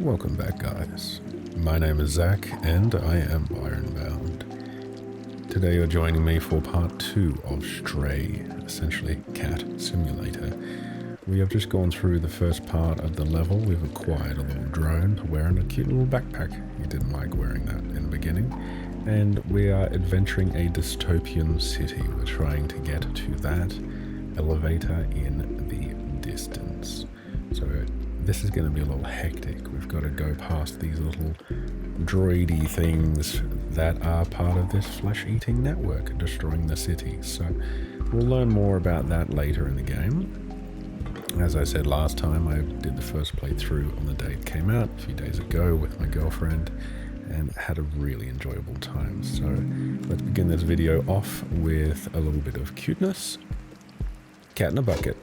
Welcome back, guys. My name is Zach, and I am Ironbound. Today you're joining me for part 2 of Stray, essentially Cat Simulator. We have just gone through the first part of the level. We've acquired a little drone wearing a cute little backpack. He didn't like wearing that in the beginning. And we are adventuring a dystopian city. We're trying to get to that elevator in the distance. So this is going to be a little hectic. We've got to go past these little droidy things that are part of this flesh-eating network destroying the city. So we'll learn more about that later in the game. As I said last time, I did the first playthrough on the day it came out a few days ago with my girlfriend and had a really enjoyable time. So let's begin this video off with a little bit of cuteness. Cat in a bucket.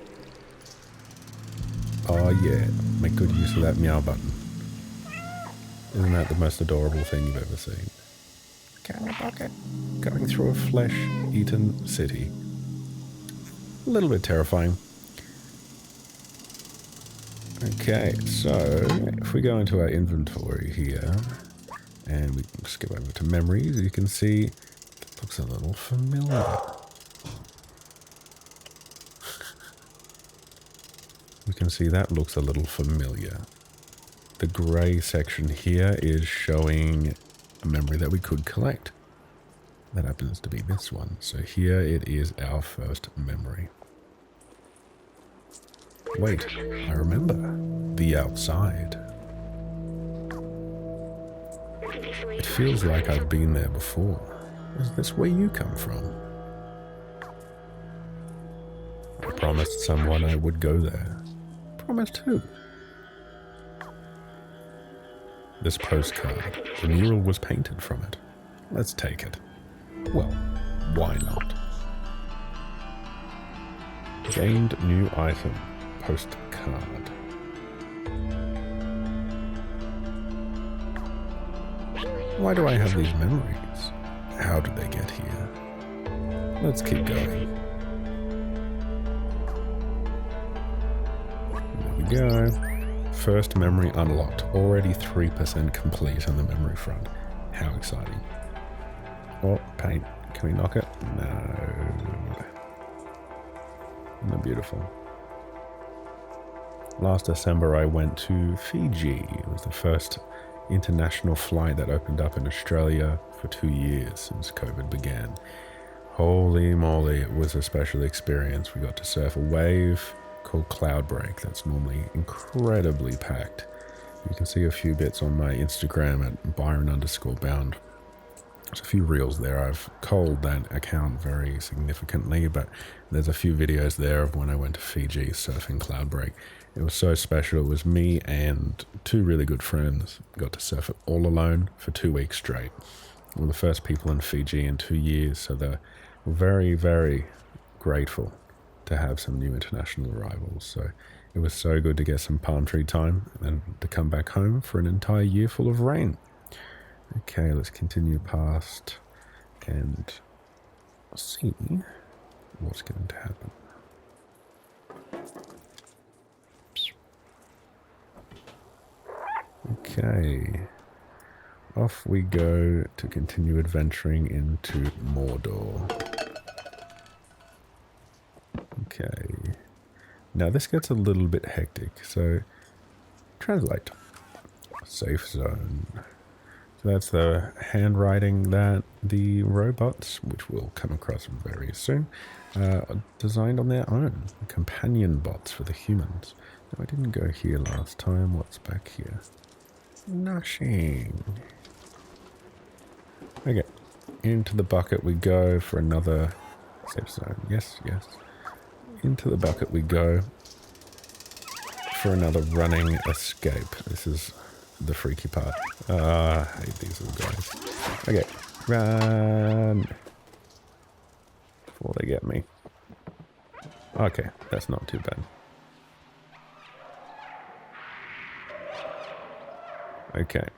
Oh yeah, make good use of that meow button. Isn't that the most adorable thing you've ever seen? Cat in a bucket. Going through a flesh-eaten city. A little bit terrifying. Okay, so if we go into our inventory here, and we can skip over to memories, you can see it looks a little familiar. We can see that looks a little familiar. The grey section here is showing a memory that we could collect. That happens to be this one. So here it is our first memory. Wait, I remember. The outside. It feels like I've been there before. Is this where you come from? I promised someone I would go there. Promised who? This postcard. The mural was painted from it. Let's take it. Well, why not? Gained new item. Postcard. Why do I have these memories? How did they get here? Let's keep going. There we go. First memory unlocked. Already 3% complete on the memory front. How exciting. Oh, paint. Can we knock it? No. Isn't that beautiful? Last December I went to Fiji. It was the first international flight that opened up in Australia for 2 years since COVID began. Holy moly, it was a special experience. We got to surf a wave called Cloudbreak that's normally incredibly packed. You can see a few bits on my Instagram at Byron_bound. There's a few reels there. I've culled that account very significantly, but there's a few videos there of when I went to Fiji surfing Cloudbreak. It was so special. It was me and 2 really good friends. Got to surf it all alone for 2 weeks straight. We were the first people in Fiji in 2 years, so they're very, very grateful to have some new international arrivals. So it was so good to get some palm tree time and to come back home for an entire year full of rain. Okay, let's continue past and see what's going to happen. Okay, off we go to continue adventuring into Mordor. Okay, now this gets a little bit hectic, so translate. Safe zone. So that's the handwriting that the robots, which we'll come across very soon, are designed on their own. Companion bots for the humans. Now I didn't go here last time. What's back here? Nothing. Okay. Into the bucket we go for another safe zone. Yes, yes. Into the bucket we go for another running escape. This is the freaky part. I hate these little guys. Okay, run before they get me. Okay, that's not too bad. Okay,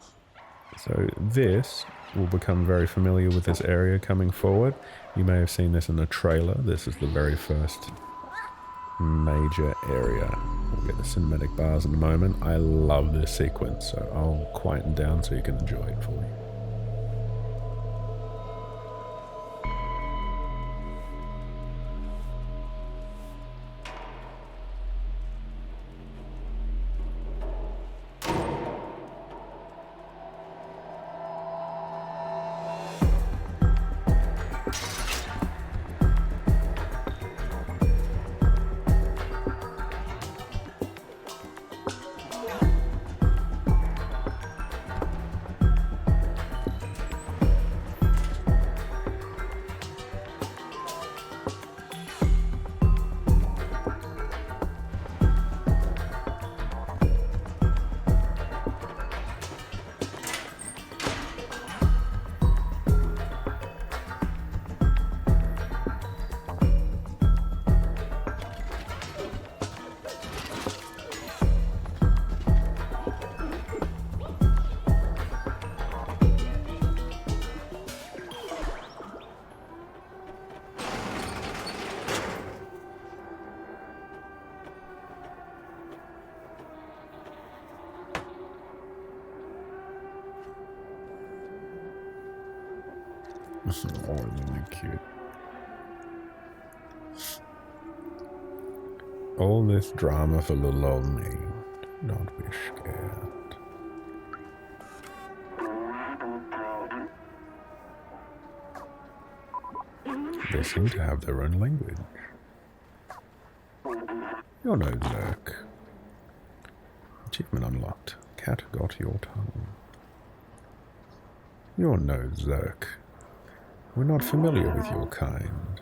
so this will become very familiar with this area coming forward. You may have seen this in the trailer. This is the very first major area. We'll get the cinematic bars in a moment. I love this sequence, so I'll quieten down so you can enjoy it fully. Oh, really cute. All this drama for little old me. Don't be scared. They seem to have their own language. You're no Zerk. Achievement unlocked. Cat got your tongue. You're no Zerk. We're not familiar with your kind.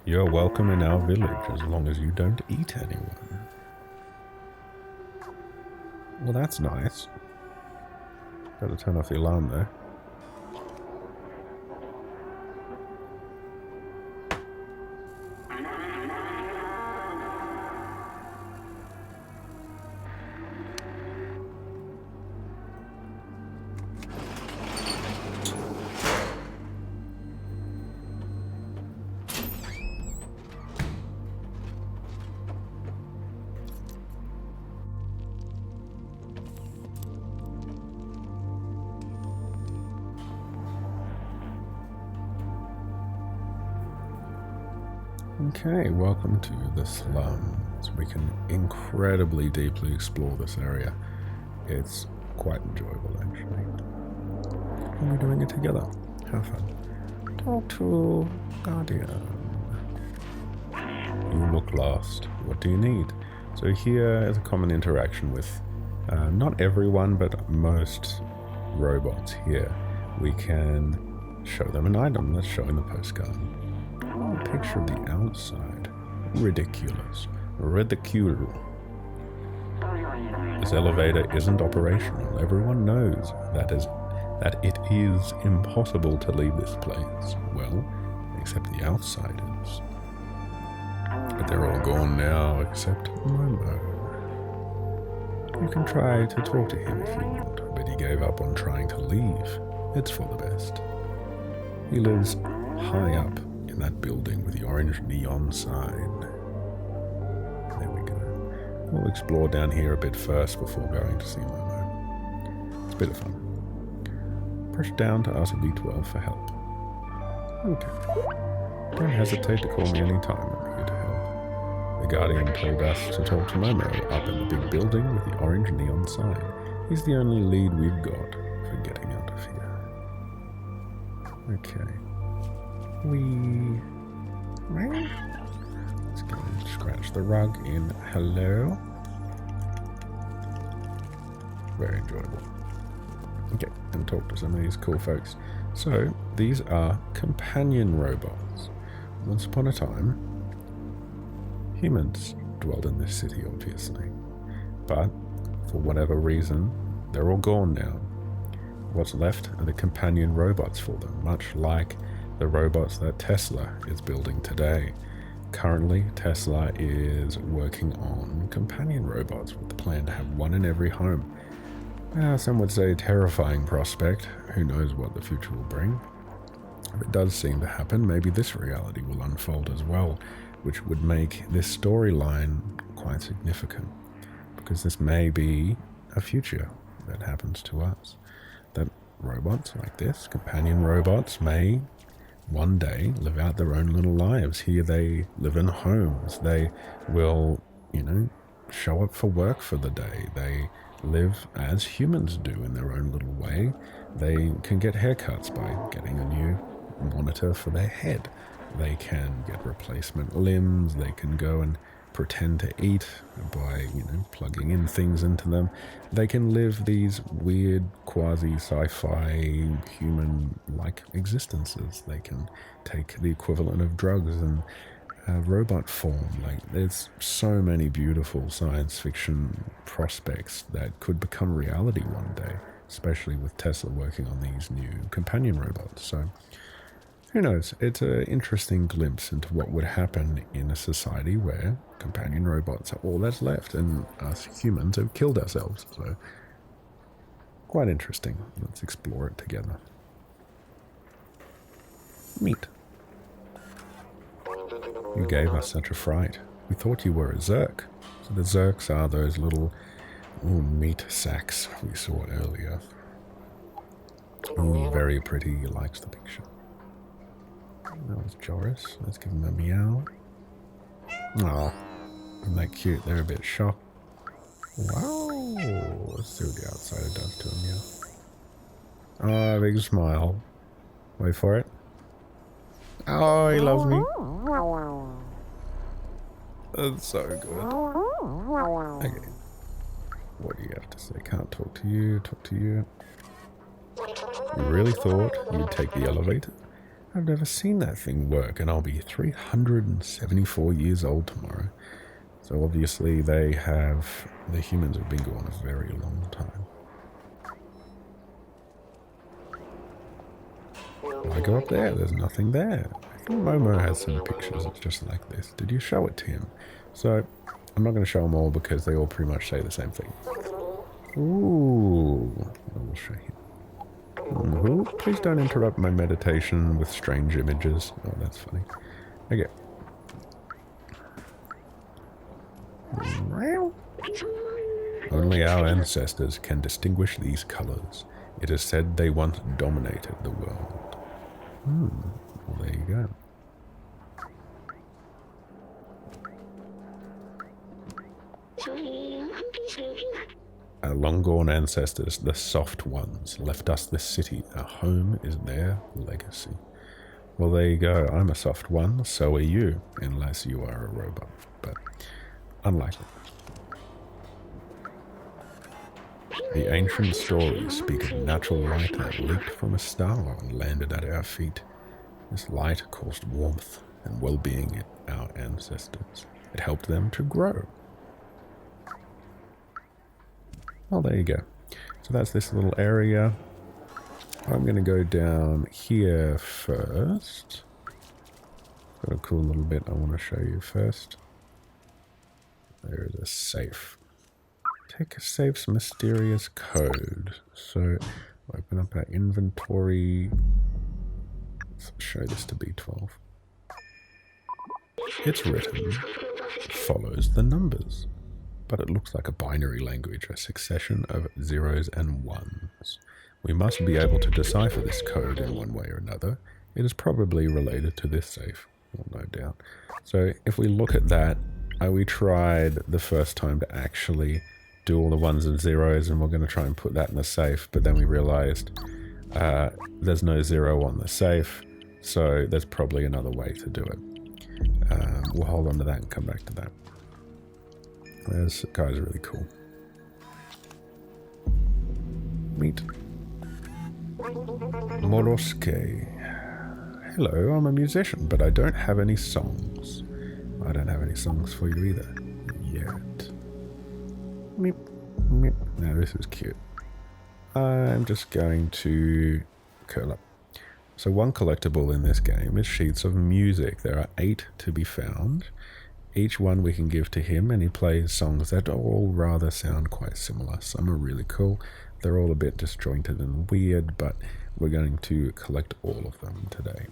You're welcome in our village as long as you don't eat anyone. Well, that's nice. Gotta turn off the alarm there. Okay, welcome to the slums. We can incredibly deeply explore this area. It's quite enjoyable, actually. And we're doing it together. Have fun. Talk to Guardian. You look lost. What do you need? So here is a common interaction with not everyone, but most robots here. We can show them an item. Let's show in the postcard. Oh, a picture of the outside. Ridiculous. Ridicule. This elevator isn't operational. Everyone knows that it is impossible to leave this place. Well, except the outsiders. But they're all gone now, except Momo. You can try to talk to him if you want, but he gave up on trying to leave. It's for the best. He lives high up in that building with the orange neon sign. There we go. We'll explore down here a bit first before going to see Momo. It's a bit of fun. Press down to ask B12 for help. Okay. Don't hesitate to call me anytime. I'm here to help. The Guardian told us to talk to Momo up in the big building with the orange neon sign. He's the only lead we've got for getting out of here. Okay. Let's go and scratch the rug in hello. Very enjoyable. Okay, and talk to some of these cool folks. So, these are companion robots. Once upon a time, humans dwelled in this city, obviously. But, for whatever reason, they're all gone now. What's left are the companion robots for them, much like the robots that Tesla is building today. Currently, Tesla is working on companion robots with the plan to have one in every home. Some would say a terrifying prospect. Who knows what the future will bring? If it does seem to happen, maybe this reality will unfold as well. which would make this storyline quite significant, because this may be a future that happens to us. That robots like this, companion robots, may one day live out their own little lives. Here they live in homes. They will, show up for work for the day. They live as humans do in their own little way. They can get haircuts by getting a new monitor for their head. They can get replacement limbs. They can go and pretend to eat by, plugging in things into them. They can live these weird quasi-sci-fi human-like existences. They can take the equivalent of drugs and robot form. Like, there's so many beautiful science fiction prospects that could become reality one day, especially with Tesla working on these new companion robots. So who knows? It's an interesting glimpse into what would happen in a society where companion robots are all that's left and us humans have killed ourselves. So quite interesting. Let's explore it together. Meat. You gave us such a fright. We thought you were a Zerk. So the Zerks are those little meat sacks we saw earlier. Very pretty. He likes the picture. That was Joris. Let's give him a meow. Aw, isn't that cute? They're a bit shocked. Wow. Let's see what the outsider does to him, yeah. Oh, big smile. Wait for it. Oh, he loves me. That's so good. Okay. What do you have to say? Can't talk to you. Talk to you. You really thought you'd take the elevator? I've never seen that thing work, and I'll be 374 years old tomorrow. So obviously the humans have been gone a very long time. I go up there, there's nothing there. I think Momo has some pictures, it's just like this. Did you show it to him? So, I'm not going to show them all because they all pretty much say the same thing. Ooh, I will show him. Please don't interrupt my meditation with strange images. Oh, that's funny. Okay. Only our ancestors can distinguish these colors. It is said they once dominated the world. Well, there you go. Our long-gone ancestors, the soft ones, left us this city. Our home is their legacy. Well, there you go. I'm a soft one, so are you, unless you are a robot. But unlikely. The ancient stories speak of natural light that leaped from a star and landed at our feet. This light caused warmth and well-being in our ancestors. It helped them to grow. Well, there you go. So that's this little area. I'm going to go down here first. Got a cool little bit I want to show you first. There is a safe. Take a safe's mysterious code. So open up our inventory. Let's show this to B12. It's written, follows the numbers. But it looks like a binary language, a succession of zeros and ones. We must be able to decipher this code in one way or another. It is probably related to this safe, well, no doubt. So if we look at that, we tried the first time to actually do all the ones and zeros, and we're going to try and put that in the safe, but then we realized there's no zero on the safe, so there's probably another way to do it. We'll hold on to that and come back to that. This guy's really cool. Meet. Morosuke. Hello, I'm a musician, but I don't have any songs. I don't have any songs for you either. Yet. Meep. Meep. Now this is cute. I'm just going to curl up. So one collectible in this game is sheets of music. There are 8 to be found. Each one we can give to him, and he plays songs that all rather sound quite similar. Some are really cool. They're all a bit disjointed and weird, but we're going to collect all of them today.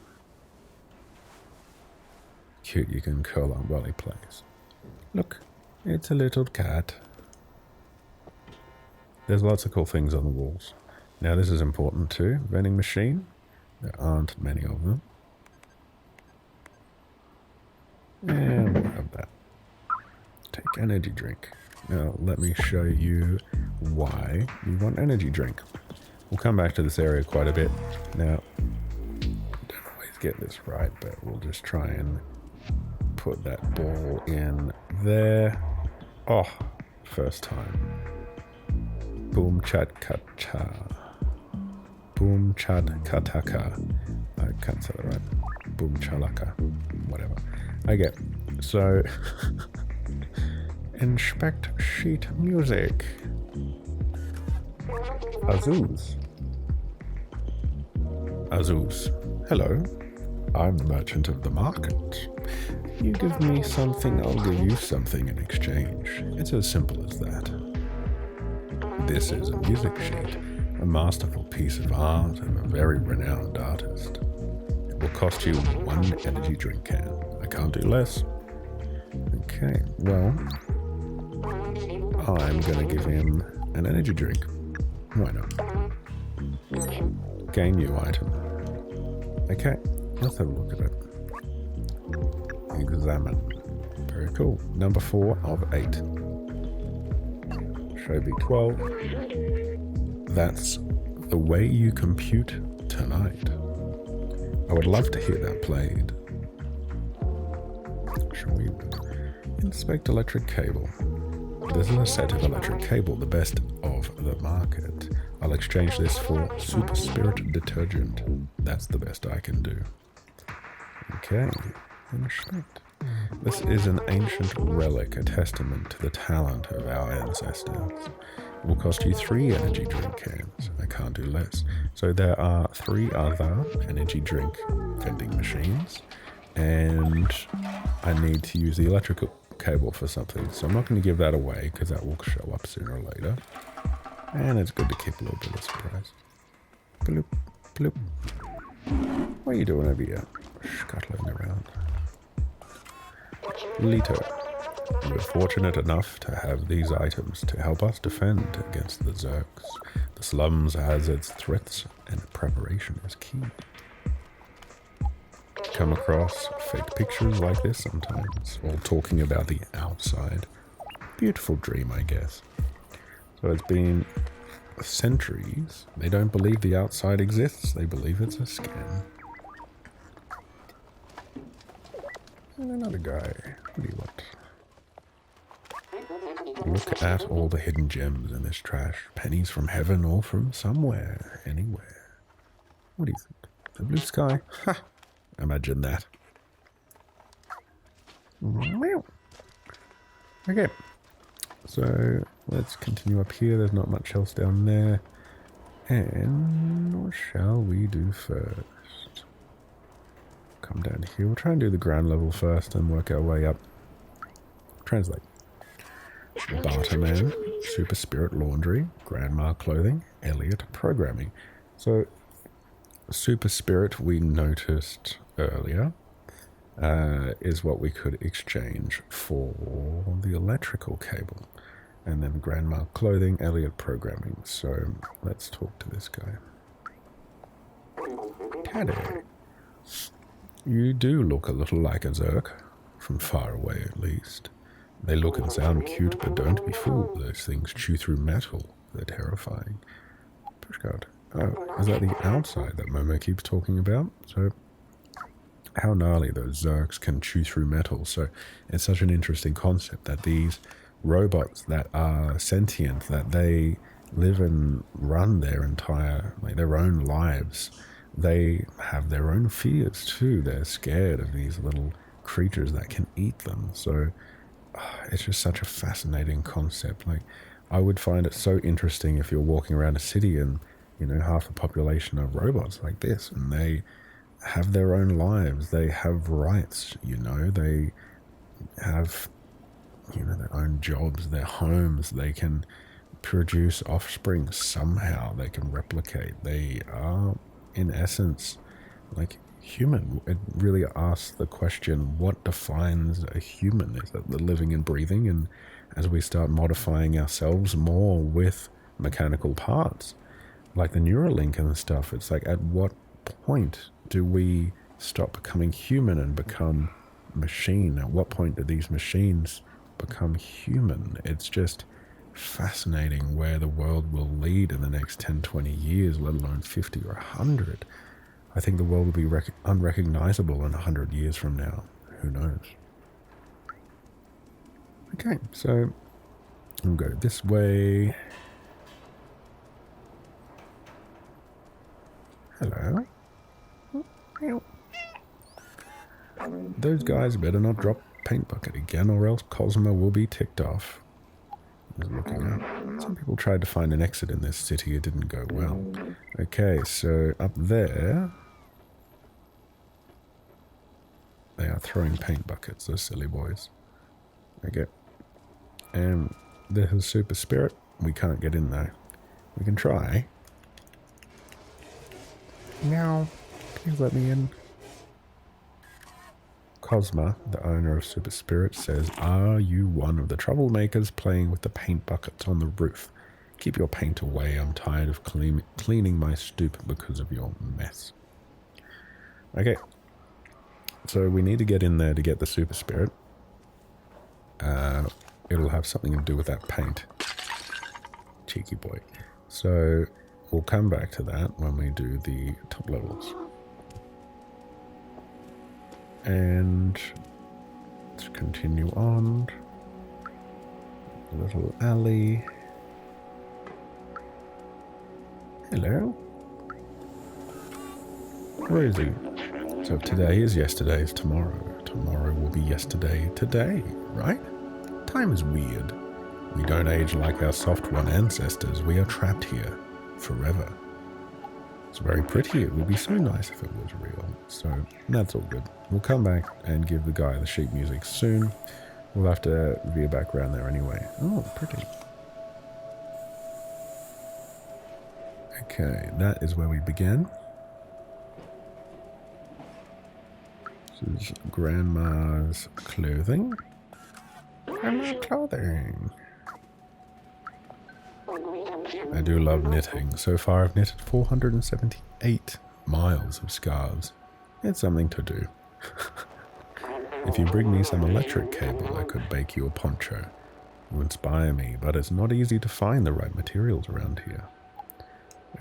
Cute, you can curl on while he plays. Look, it's a little cat. There's lots of cool things on the walls. Now this is important too. Vending machine. There aren't many of them. And we'll have that. Take energy drink. Now let me show you why you want energy drink. We'll come back to this area quite a bit. Now, don't always get this right, but we'll just try and put that ball in there. Oh, first time. Boom chat kacha. Boom chat kataka. I can't say that right. Boom chalaka. Whatever. Okay, so inspect sheet music. Azuz. Azuz. Hello. I'm the merchant of the market. You give me something, I'll give you something in exchange. It's as simple as that. This is a music sheet, a masterful piece of art of a very renowned artist. It will cost you 1 energy drink can. I can't do less. Okay, well, I'm gonna give him an energy drink. Why not? Gain new item. Okay, let's have a look at it. Examine. Very cool. Number 4 of 8. Show B12. That's the way you compute tonight. I would love to hear that played. Shall we inspect electric cable? This is a set of electric cable, the best of the market. I'll exchange this for Super Spirit detergent. That's the best I can do. Okay, inspect. This is an ancient relic, a testament to the talent of our ancestors. It will cost you 3 energy drink cans. I can't do less. So there are 3 other energy drink vending machines, and I need to use the electrical cable for something. So I'm not going to give that away because that will show up sooner or later. And it's good to keep a little bit of surprise. Bloop, bloop. What are you doing over here? Scuttling around. Lito. We're fortunate enough to have these items to help us defend against the Zerks. The slums has its threats, and preparation is key. Come across fake pictures like this sometimes, all talking about the outside. Beautiful dream, I guess. So it's been centuries. They don't believe the outside exists. They believe it's a scam. And another guy. What do you want? Look at all the hidden gems in this trash. Pennies from heaven or from somewhere, anywhere. What do you think? The blue sky? Ha! Imagine that. Okay. So, let's continue up here. There's not much else down there. And what shall we do first? Come down here. We'll try and do the ground level first and work our way up. Translate. Barterman, Super Spirit Laundry, Grandma Clothing, Elliot Programming. So, Super Spirit we noticed earlier is what we could exchange for the electrical cable. And then Grandma Clothing, Elliot Programming. So, let's talk to this guy. Caddy. You do look a little like a Zerk, from far away at least. They look and sound cute, but don't be fooled. Those things chew through metal. They're terrifying. Pushcart. Oh, is that the outside that Momo keeps talking about? So, how gnarly those Zerks can chew through metal. So, it's such an interesting concept that these robots that are sentient, that they live and run their entire, like their own lives. They have their own fears too. They're scared of these little creatures that can eat them. So, it's just such a fascinating concept. Like, I would find it so interesting if you're walking around a city and, you know, half the population are robots like this, and they have their own lives. They have rights, you know. They have, you know, their own jobs, their homes. They can produce offspring somehow. They can replicate. They are, in essence, like human. It really asks the question, what defines a human? Is it the living and breathing? And as we start modifying ourselves more with mechanical parts, like the Neuralink and stuff, it's like, at what point do we stop becoming human and become machine? At what point do these machines become human? It's just fascinating where the world will lead in the next 10, 20 years, let alone 50 or 100. I think the world will be unrecognizable in 100 years from now. Who knows? Okay, so we'll go this way. Hello. Those guys better not drop paint bucket again, or else Cosmo will be ticked off. He's looking up. Some people tried to find an exit in this city. It didn't go well. Okay, so up there, they are throwing paint buckets, those silly boys. Okay. And this is Super Spirit. We can't get in there. We can try. Meow. Please let me in. Cosma, the owner of Super Spirit, says, "Are you one of the troublemakers playing with the paint buckets on the roof? Keep your paint away. I'm tired of cleaning my stoop because of your mess." Okay. So we need to get in there to get the Super Spirit. It'll have something to do with that paint. Cheeky boy. So we'll come back to that when we do the top levels. And let's continue on. A little alley. Hello. Where is he? So if today is yesterday's tomorrow, tomorrow will be yesterday today, right? Time is weird. We don't age like our soft one ancestors. We are trapped here forever. It's very pretty. It would be so nice if it was real. So that's all good. We'll come back and give the guy the sheet music soon. We'll have to veer back around there anyway. Oh, pretty. Okay, that is where we began. This is Grandma's clothing. Grandma's clothing. I do love knitting. So far I've knitted 478 miles of scarves. It's something to do. If you bring me some electric cable, I could bake you a poncho. You inspire me, but it's not easy to find the right materials around here.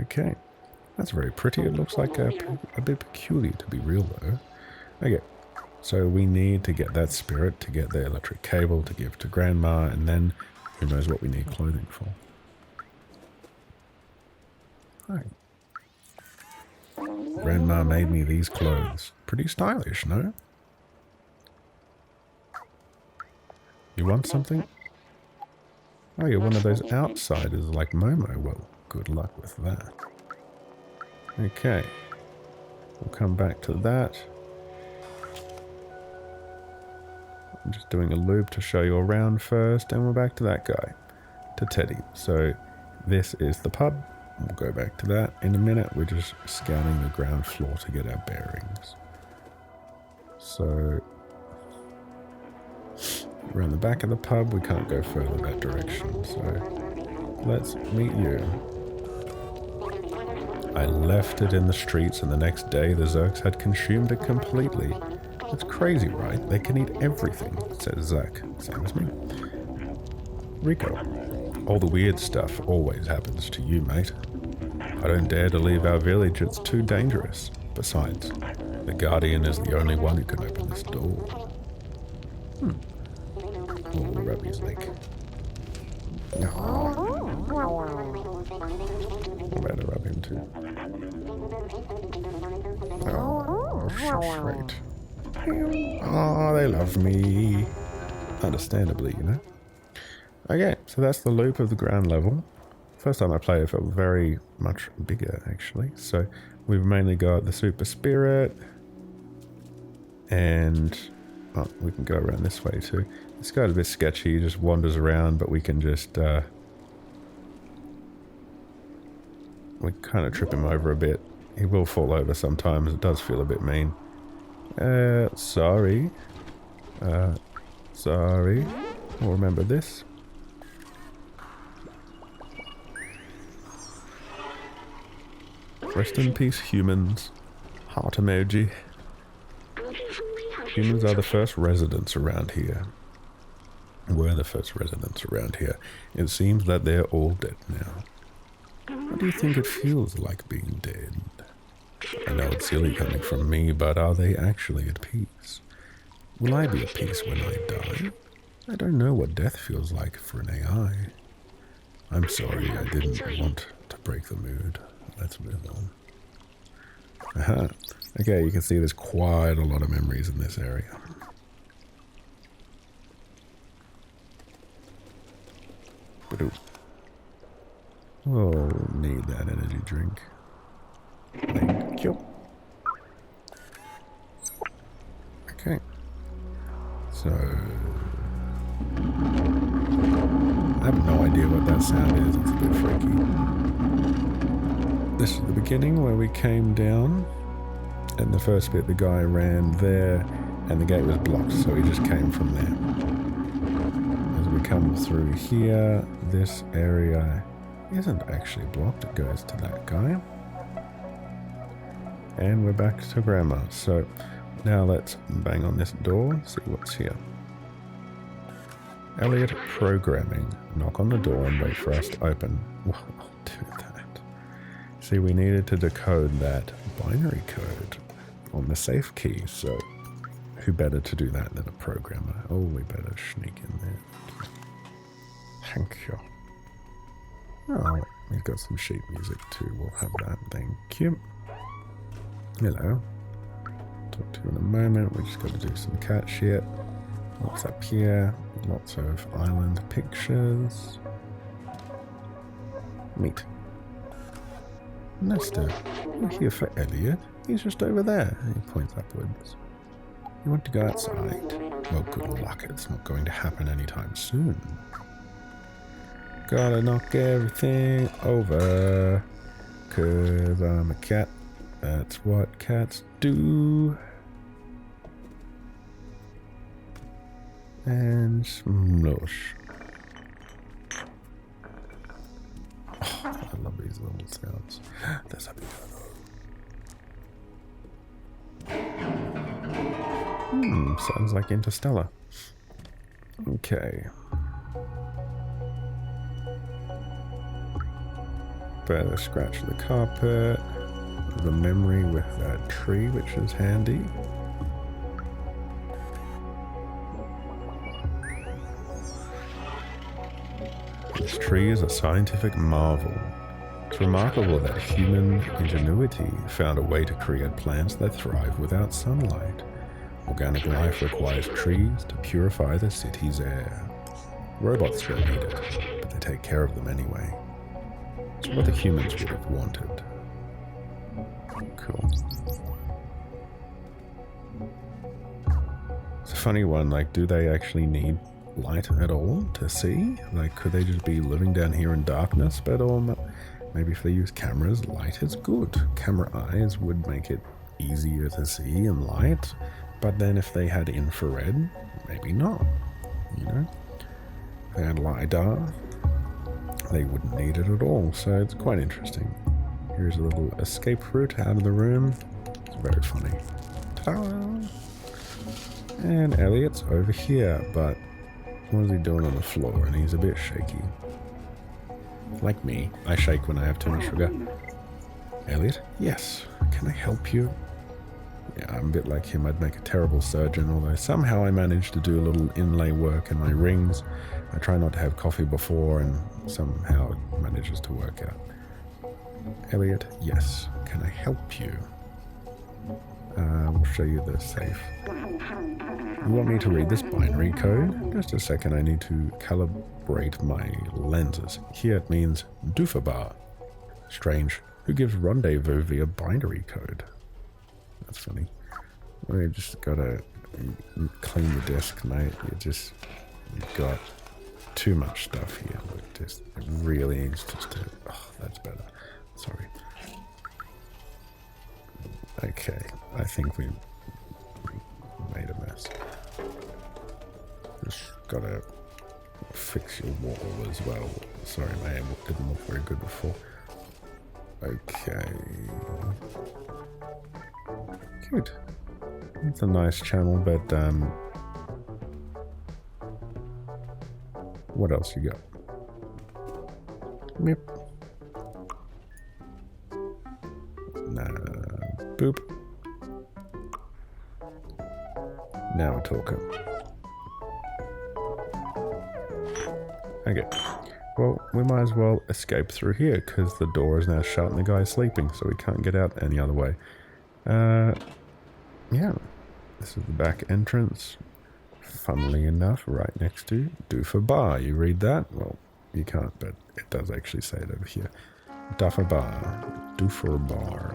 Okay, that's very pretty. It looks like a bit peculiar to be real though. Okay, so we need to get that spirit, to get the electric cable to give to Grandma, and then who knows what we need clothing for. Hi. Grandma made me these clothes. Pretty stylish, no? You want something? Oh, you're one of those outsiders like Momo. Well, good luck with that. Okay. We'll come back to that. I'm just doing a loop to show you around first, and we're back to that guy, to Teddy. So this is the pub. We'll go back to that in a minute. We're just scanning the ground floor to get our bearings. So around the back of the pub, we can't go further that direction. So let's meet you. I left it in the streets, and the next day the Zerks had consumed it completely. It's crazy, right? They can eat everything, says Zach. Same as me. Rico. All the weird stuff always happens to you, mate. I don't dare to leave our village, it's too dangerous. Besides, the Guardian is the only one who can open this door. Oh, rub his leg. Oh. I better rub him too. Oh, sweet. Oh, they love me. Understandably, you know. Okay, so that's the loop of the ground level. First time I played it felt very much bigger, actually. So we've mainly got the Super Spirit. And we can go around this way too. This guy's a bit sketchy, he just wanders around, but we can just... we kind of trip him over a bit. He will fall over sometimes. It does feel a bit mean. Sorry. Sorry. I'll remember this. Rest in peace, humans. Heart emoji. Humans are the first residents around here. Were the first residents around here. It seems that they're all dead now. How do you think it feels like being dead? I know it's silly coming from me, but are they actually at peace? Will I be at peace when I die? I don't know what death feels like for an AI. I'm sorry, I didn't want to break the mood. Let's move on. Aha. Okay, you can see there's quite a lot of memories in this area. Oh, need that energy drink. Thank you. Okay. So... I have no idea what that sound is. It's a bit freaky. This is the beginning where we came down. And the first bit, the guy ran there, and the gate was blocked, so he just came from there. As we come through here, this area isn't actually blocked. It goes to that guy. And we're back to Grandma. So now let's bang on this door, see what's here. Elliot programming. Knock on the door and wait for us to open. Well, I'll do that. See, we needed to decode that binary code on the safe key, so who better to do that than a programmer? Oh, we better sneak in there. Thank you. Oh, we've got some sheet music too. We'll have that. Thank you. Hello. Talk to you in a moment. We just got to do some cat shit. What's up here? Lots of island pictures. Meet. Nesta, you're here for Elliot. He's just over there. He points upwards. You want to go outside? Well, good luck. It's not going to happen anytime soon. Gotta knock everything over. 'Cause I'm a cat. That's what cats do. And smush. Oh, I love these little sounds. There's a piano. Sounds like Interstellar. Okay. Better scratch the carpet. The memory with that tree, which is handy. This tree is a scientific marvel. It's remarkable that human ingenuity found a way to create plants that thrive without sunlight. Organic life requires trees to purify the city's air. Robots don't need it, but they take care of them anyway. It's what the humans would have wanted. Cool. It's a funny one, like, do they actually need light at all to see? Like, could they just be living down here in darkness? But maybe if they use cameras, light is good. Camera eyes would make it easier to see and light. But then if they had infrared, maybe not. You know? If they had LiDAR, they wouldn't need it at all. So it's quite interesting. Here's a little escape route out of the room. It's very funny. Ta-da! And Elliot's over here, but what is he doing on the floor? And he's a bit shaky. Like me, I shake when I have too much sugar. Elliot? Yes. Can I help you? Yeah, I'm a bit like him. I'd make a terrible surgeon, although somehow I managed to do a little inlay work in my rings. I try not to have coffee before, and somehow it manages to work out. Elliot, yes. Can I help you? We'll show you the safe. You want me to read this binary code? Just a second, I need to calibrate my lenses. Here it means Dufer Bar. Strange. Who gives rendezvous via binary code? That's funny. We just gotta clean the desk, mate. You've got too much stuff here. It really is just oh, that's better. Sorry. Okay, I think we made a mess. Just gotta fix your wall as well. Sorry, my aim didn't look very good before. Okay. Good. It's a nice channel, but what else you got? Yep. Nah. Boop. Now we're talking. Okay. Well, we might as well escape through here because the door is now shut and the guy's sleeping, so we can't get out any other way. Yeah. This is the back entrance. Funnily enough, right next to Dufer Bar. You read that? Well, you can't, but it does actually say it over here. Dufer Bar. Dufer Bar.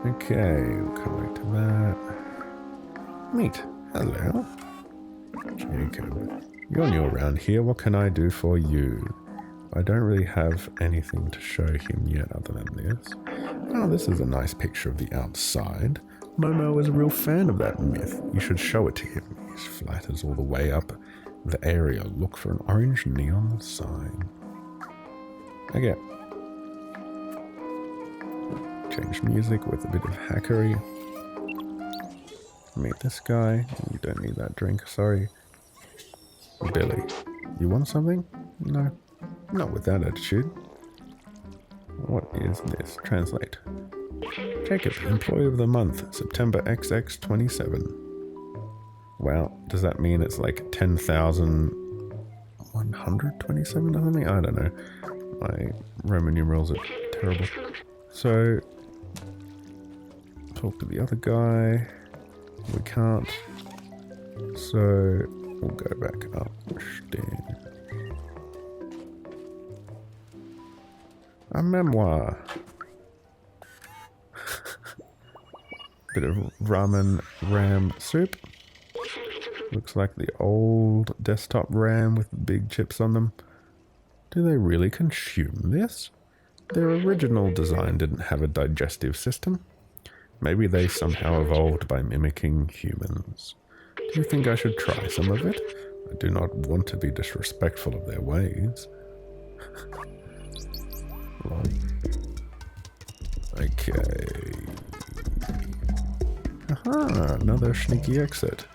Okay, we'll come back to that. Neat. Hello. Jacob. You're new around here. What can I do for you? I don't really have anything to show him yet other than this. Oh, this is a nice picture of the outside. Momo is a real fan of that myth. You should show it to him. His flat is all the way up the area. Look for an orange neon sign. Okay. Change music with a bit of hackery. Meet this guy. You don't need that drink, sorry. Billy. You want something? No. Not with that attitude. What is this? Translate. Jacob, Employee of the Month, September XX27. Wow, does that mean it's like 10,127 or something? I don't know. My Roman numerals are terrible. So, talk to the other guy. We can't. So, we'll go back up. A memoir. Bit of ramen ram soup. Looks like the old desktop RAM with big chips on them. Do they really consume this? Their original design didn't have a digestive system. Maybe they somehow evolved by mimicking humans. Do you think I should try some of it? I do not want to be disrespectful of their ways. Okay. Aha, another sneaky exit.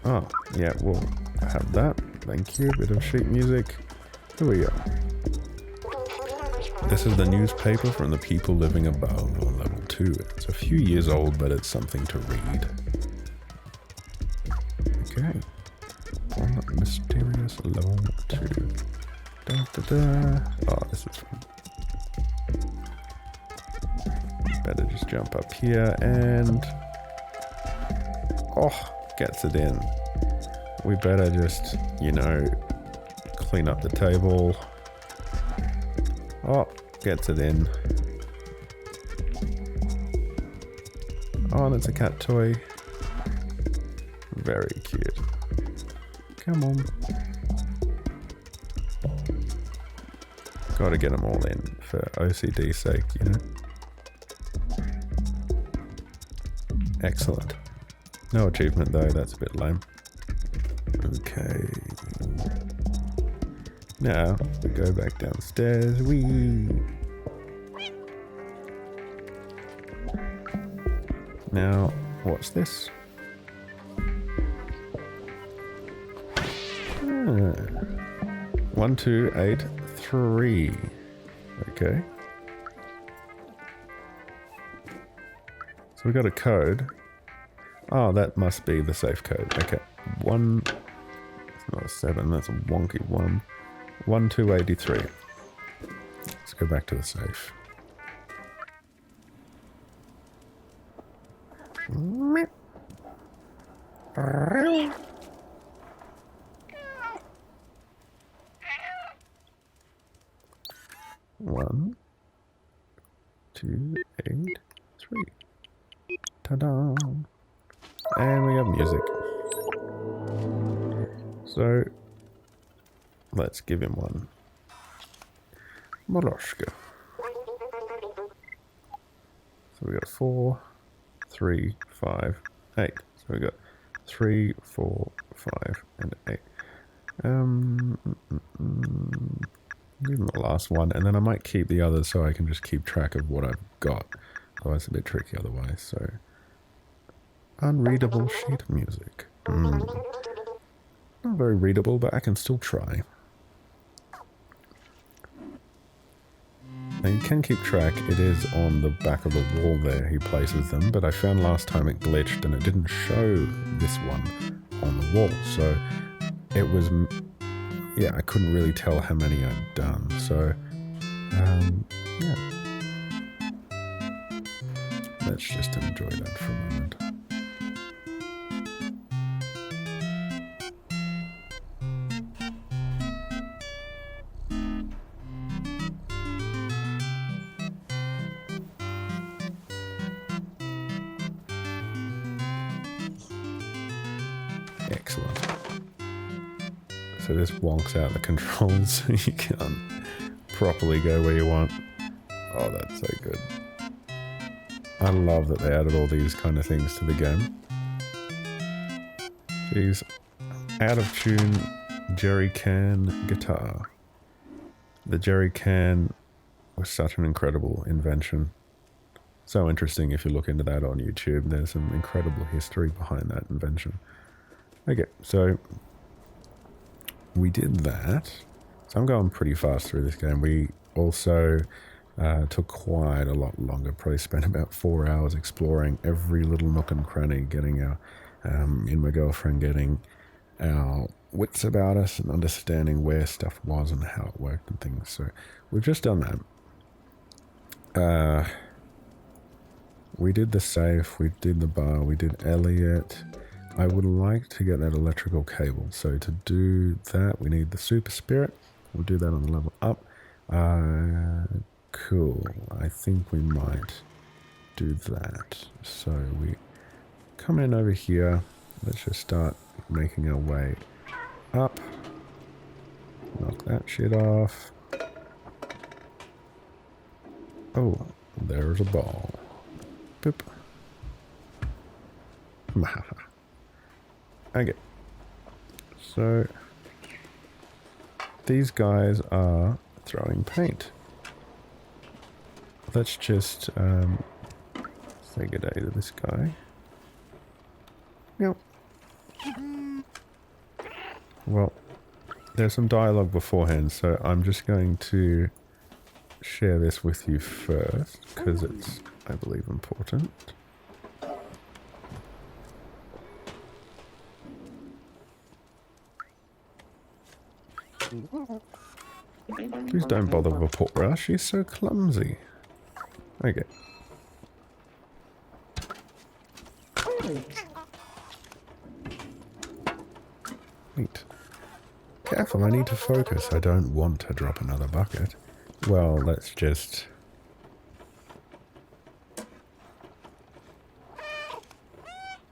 Oh, yeah, we'll have that. Thank you. Bit of sheet music. Here we go. This is the newspaper from the people living above on level 2. It's a few years old, but it's something to read. Okay. On mysterious level 2. Da, da, da. Oh, this is fun. Better just jump up here and... Oh, gets it in. We better just, you know, clean up the table. Oh, gets it in. Oh, and it's a cat toy. Very cute. Come on. Gotta get them all in for OCD's sake, you know. Excellent. No achievement though, that's a bit lame. Okay. Now, we go back downstairs. Now, what's this? 1283. Okay. So we got a code. Oh, that must be the safe code. Okay. It's not a 7, that's a wonky 1. 1283. Let's go back to the safe. One, 2, 8, 3. Ta-da! And we have music. So, let's give him one. Moloshka. So we got 4, 3, 5, 8. So we got 3, 4, 5, and 8. Even the last one, and then I might keep the others so I can just keep track of what I've got. Otherwise, it's a bit tricky otherwise. So, unreadable sheet music. Not very readable, but I can still try. Now you can keep track. It is on the back of the wall there. He places them, but I found last time it glitched and it didn't show this one on the wall. So it was, yeah, I couldn't really tell how many I'd done. So, yeah. Let's just enjoy that for a moment. Excellent. So this wonks out the controls so you can't properly go where you want. Oh, that's so good. I love that they added all these kind of things to the game. Jeez. Out of tune jerry can guitar. The jerry can was such an incredible invention. So interesting if you look into that on YouTube. There's some incredible history behind that invention. Okay, so we did that. So I'm going pretty fast through this game. We also took quite a lot longer. Probably spent about 4 hours exploring every little nook and cranny, getting our, in my girlfriend, getting our wits about us and understanding where stuff was and how it worked and things. So we've just done that. We did the safe, we did the bar, we did Elliot. I would like to get that electrical cable. So to do that, we need the super spirit. We'll do that on the level up. Cool. I think we might do that. So we come in over here. Let's just start making our way up. Knock that shit off. Oh, there's a ball. Boop. Okay. So these guys are throwing paint. Let's just say good day to this guy. Yep. Well, there's some dialogue beforehand, so I'm just going to share this with you first, because it's, I believe, important. Please don't bother with a Vapora, she's so clumsy. Okay. Neat. Careful, I need to focus. I don't want to drop another bucket. Well, let's just...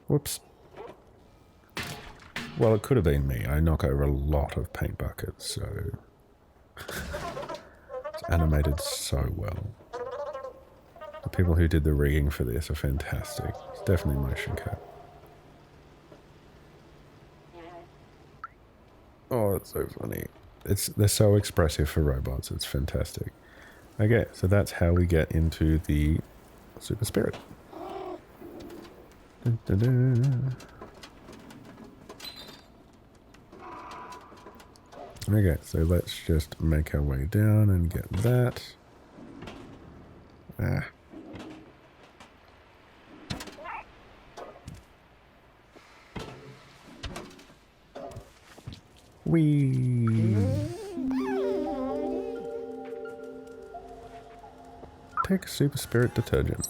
Whoops. Well, it could have been me. I knock over a lot of paint buckets, so... It's animated so well. The people who did the rigging for this are fantastic. It's definitely motion cap. Oh, it's so funny. They're so expressive for robots. It's fantastic. Okay, so that's how we get into the Super Spirit. Dun, dun, dun. Okay, so let's just make our way down and get that. Ah. Whee! Take Super Spirit detergent.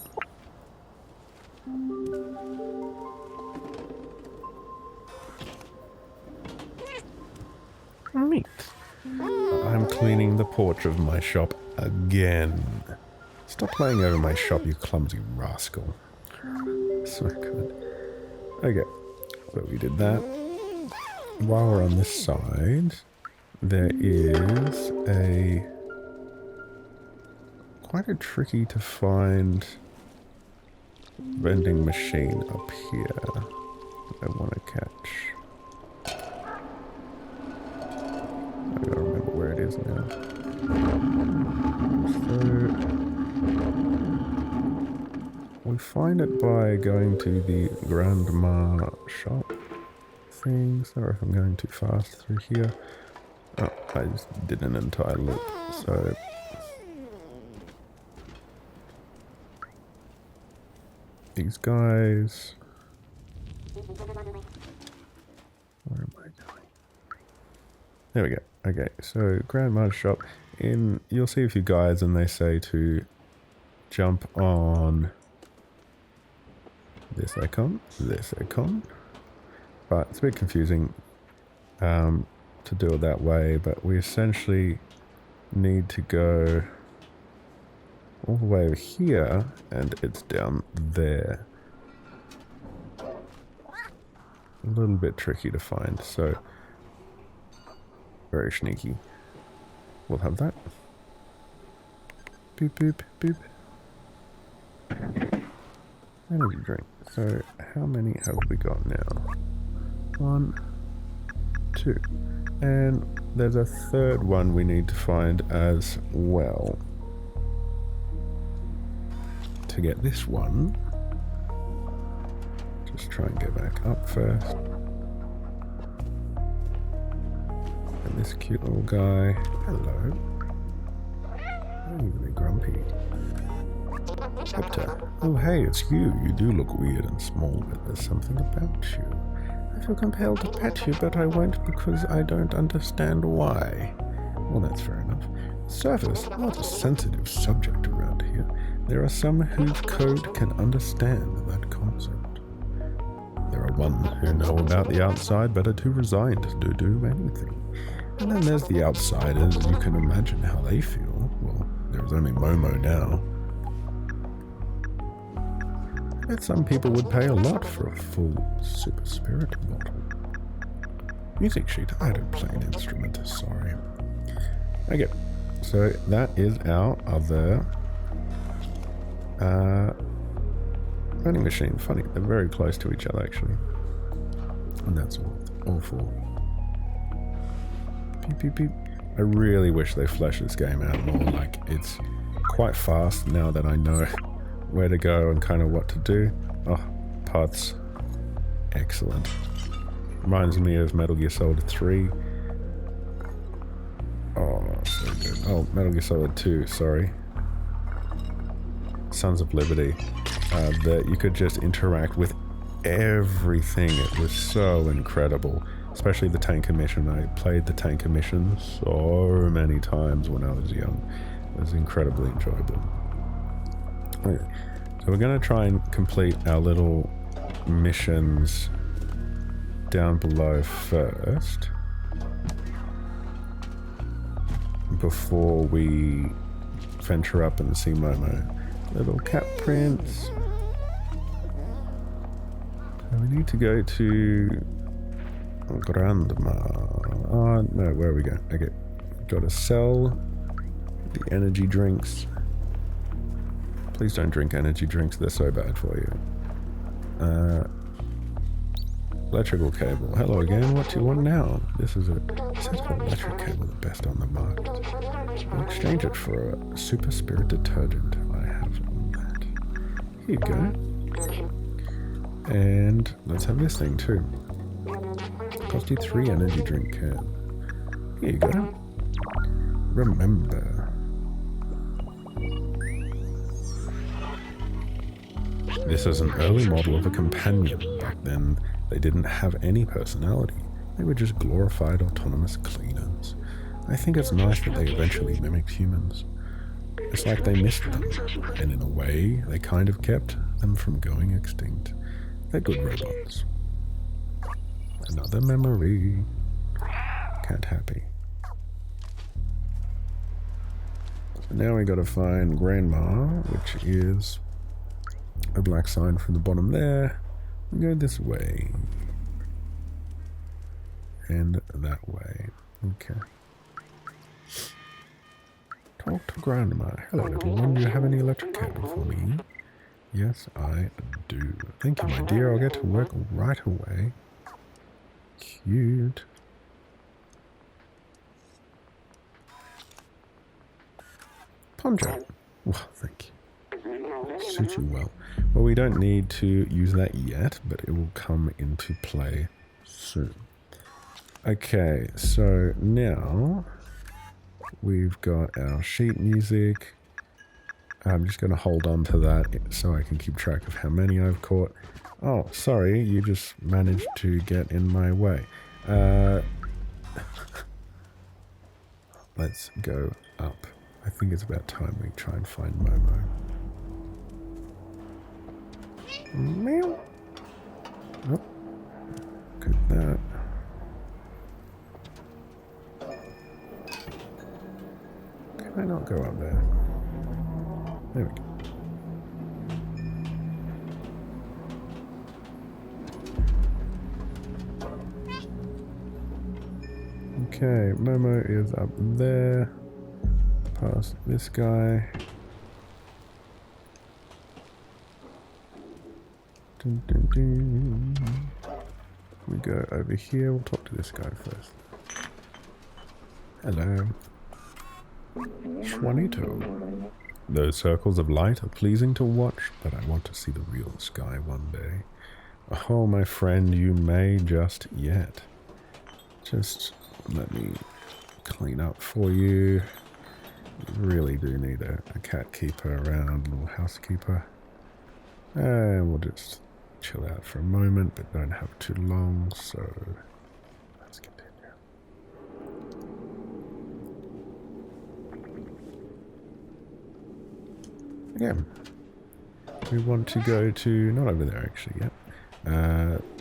Neat. I'm cleaning the porch of my shop again. Stop playing over my shop, you clumsy rascal. So good. Okay, so we did that. While we're on this side, there is a quite a tricky to find vending machine up here that I want to catch. I gotta remember where it is now. So we find it by going to the grandma shop thing. Sorry if I'm going too fast through here. Oh, I just did an entire loop. So these guys. Where am I going? There we go. Okay, so grandma's shop. You'll see a few guides and they say to jump on this icon, but it's a bit confusing to do it that way, but we essentially need to go all the way over here and it's down there. A little bit tricky to find, so very sneaky. We'll have that. Boop, boop, boop. Energy drink. So, how many have we got now? 1, 2. And there's a third one we need to find as well. To get this one, just try and get back up first. And this cute little guy. Hello. Oh, you're really grumpy. Scepter. Oh, hey, it's you. You do look weird and small, but there's something about you. I feel compelled to pet you, but I won't because I don't understand why. Well, that's fair enough. Surface, not a sensitive subject around here. There are some whose code can understand that concept. There are ones who know about the outside but are too resigned to do anything. And then there's the outsiders. You can imagine how they feel. Well, there's only Momo now. I bet some people would pay a lot for a full super spirit bottle. Music sheet. I don't play an instrument, sorry. Okay, so that is our other vending machine. Funny, they're very close to each other actually. And that's all four. Beep, beep, beep. I really wish they flesh this game out more. Like, it's quite fast now that I know where to go and kind of what to do. Oh, pots. Excellent. Reminds me of Metal Gear Solid 3. Oh, so good. Oh, Metal Gear Solid 2, sorry. Sons of Liberty. That you could just interact with everything. It was so incredible. Especially the tanker mission. I played the tanker mission so many times when I was young. It was incredibly enjoyable. Okay. So we're going to try and complete our little missions down below first. Before we venture up and see Momo. Little cat prints. So we need to go to Grandma. Oh, no, where are we going? Okay. Gotta sell the energy drinks. Please don't drink energy drinks, they're so bad for you. Electrical cable. Hello again, what do you want now? This is a set of electric cable, the best on the market. I'll exchange it for a super spirit detergent I have on that. Here you go. And let's have this thing too. Cost you 3 energy drink cans. Here you go. Remember. This is an early model of a companion. Back then, they didn't have any personality. They were just glorified autonomous cleaners. I think it's nice that they eventually mimicked humans. It's like they missed them, and in a way, they kind of kept them from going extinct. They're good robots. Another memory. Cat happy. So now we gotta find Grandma, which is a black sign from the bottom there. We go this way. And that way. Okay. Talk to Grandma. Hello, little one. Do you have any electric cable for me? Yes, I do. Thank you, my dear. I'll get to work right away. Cute. Poncho. Well, thank you. Suits you well. Well, we don't need to use that yet, but it will come into play soon. Okay, so now we've got our sheet music. I'm just going to hold on to that so I can keep track of how many I've caught. Oh, sorry, you just managed to get in my way. Let's go up. I think it's about time we try and find Momo. Meow. Oh, good that. Can I not go up there? There we go. Okay, Momo is up there. Past this guy. Dun, dun, dun. We go over here. We'll talk to this guy first. Hello. Juanito. Those circles of light are pleasing to watch, but I want to see the real sky one day. Oh, my friend, you may just yet. Just let me clean up for you. You really do need a cat keeper around, a little housekeeper. And we'll just chill out for a moment, but don't have too long, so let's continue. Again, we want to go to, not over there actually yet,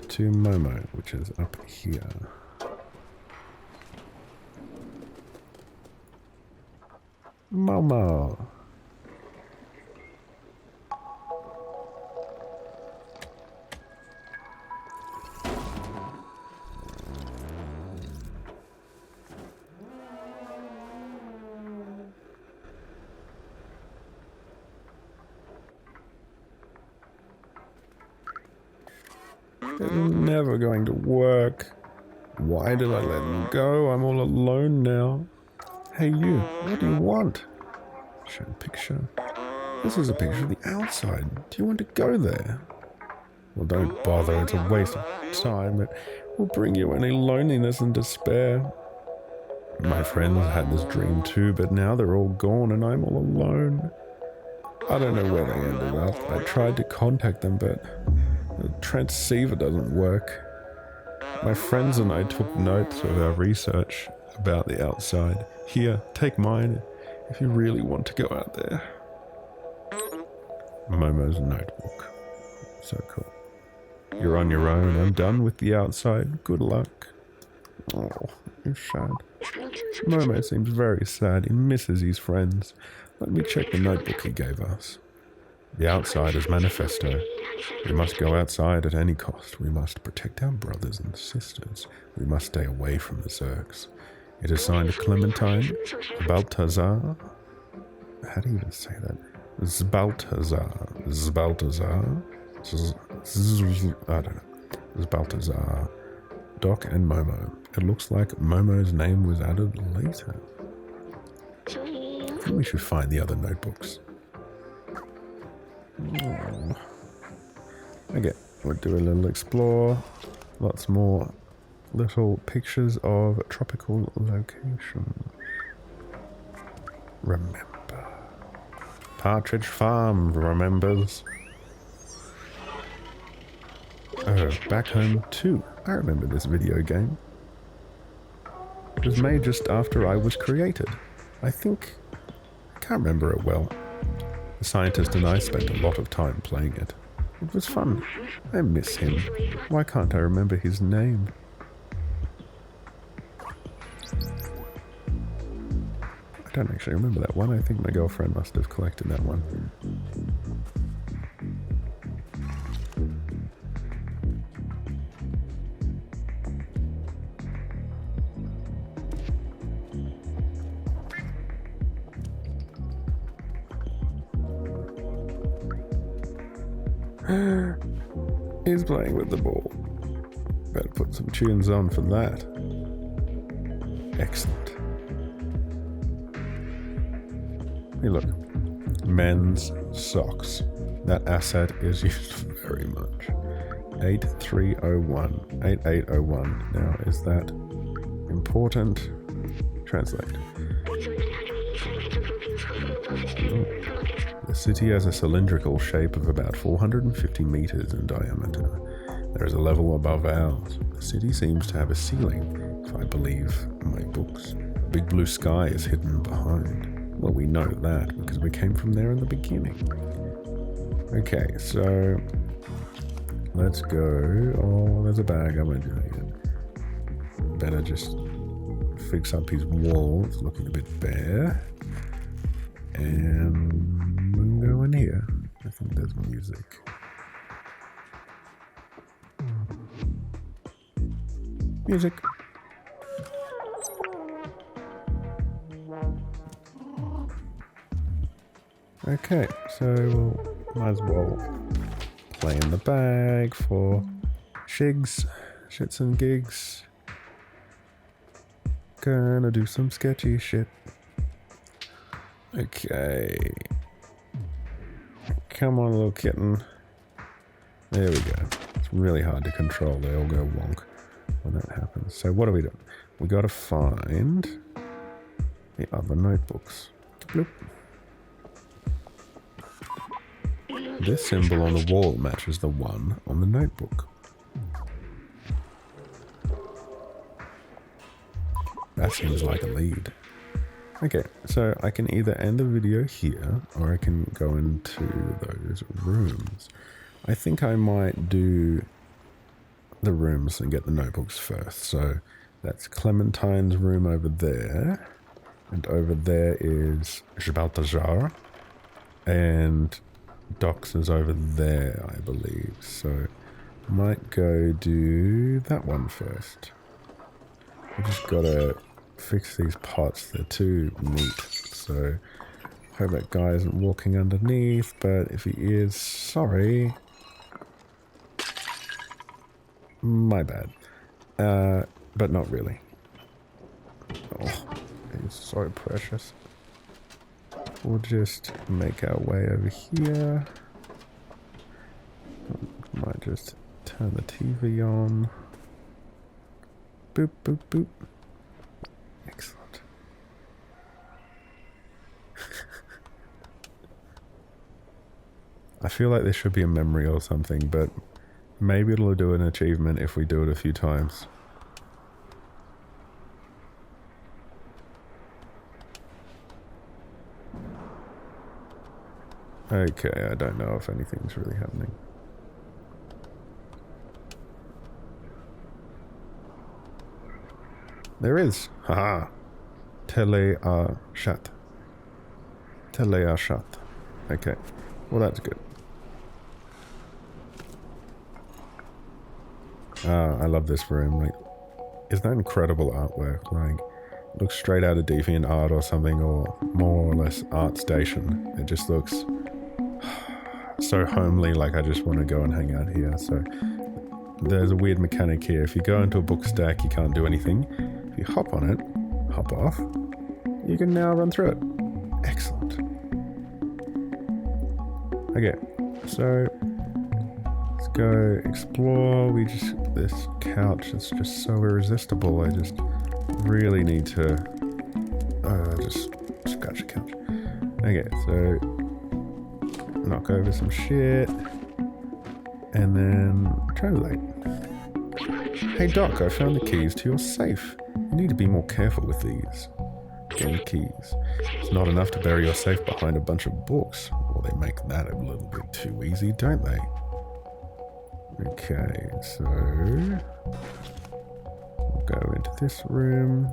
to Momo, which is up here. Momo. It's never going to work. Why did I let him go? I'm all alone now. Hey you, what do you want? Show picture. This is a picture of the outside. Do you want to go there? Well, don't bother. It's a waste of time. It will bring you only loneliness and despair. My friends had this dream too, but now they're all gone and I'm all alone. I don't know where they ended up. I tried to contact them, but the transceiver doesn't work. My friends and I took notes of our research about the outside. Here, take mine if you really want to go out there. Momo's notebook. So cool. You're on your own. I'm done with the outside. Good luck. Oh, you're sad. Momo seems very sad. He misses his friends. Let me check the notebook he gave us. The outside is manifesto. We must go outside at any cost. We must protect our brothers and sisters. We must stay away from the Zergs. It is signed Clementine, Zbaltazar. How do you even say that? Zbaltazar. Zbaltazar. I don't know. Zbaltazar. Doc and Momo. It looks like Momo's name was added later. I think we should find the other notebooks. Okay, we'll do a little explore. Lots more little pictures of tropical location. Remember. Partridge Farm remembers. Oh, Back Home 2. I remember this video game. It was made just after I was created. I can't remember it well. The scientist and I spent a lot of time playing it. It was fun. I miss him. Why can't I remember his name? I don't actually remember that one. I think my girlfriend must have collected that one. He's playing with the ball. Better put some tunes on for that. Excellent. Hey, look. Men's socks. That asset is used very much. 8301. 8801. Now, is that important? Translate. The city has a cylindrical shape of about 450 meters in diameter. There is a level above ours. The city seems to have a ceiling, if I believe my books. A big blue sky is hidden behind. Well, we know that because we came from there in the beginning. Okay, so let's go. Oh, there's a bag. I won't do that yet. Better just fix up his wall. It's looking a bit bare. And we'll go in here. I think there's music. Music. Okay, so we'll might as well play in the bag for shits and gigs. Gonna do some sketchy shit. Okay. Come on, little kitten. There we go. It's really hard to control. They all go wonk when that happens. So what are we doing? We gotta find the other notebooks. Bloop. This symbol on the wall matches the one on the notebook. That seems like a lead. Okay, so I can either end the video here, or I can go into those rooms. I think I might do the rooms and get the notebooks first. So that's Clementine's room over there. And over there is Zbaltazar. And Doc's is over there, I believe. So might go do that one first. I just gotta fix these pots. They're too neat. So hope that guy isn't walking underneath, but if he is, sorry. My bad. But not really. Oh, he's so precious. We'll just make our way over here. Might just turn the TV on. Boop, boop, boop. Excellent. I feel like there should be a memory or something, but maybe it'll do an achievement if we do it a few times. Okay, I don't know if anything's really happening. There is. Haha. Tele-a-shat. Tele-a-shat. Okay. Well, that's good. I love this room. Like, is that incredible artwork? Like, it looks straight out of DeviantArt or something, or more or less ArtStation. It just looks so homely, like I just want to go and hang out here. So there's a weird mechanic here. If you go into a book stack, you can't do anything. If you hop on it, hop off, you can now run through it. Excellent. Okay, so let's go explore. This couch is just so irresistible. I just really need to just scratch the couch. Okay, so knock over some shit and then translate. Hey Doc, I found the keys to your safe. You need to be more careful with these. Gain keys. It's not enough to bury your safe behind a bunch of books. Well, they make that a little bit too easy, don't they? Okay, so we'll go into this room.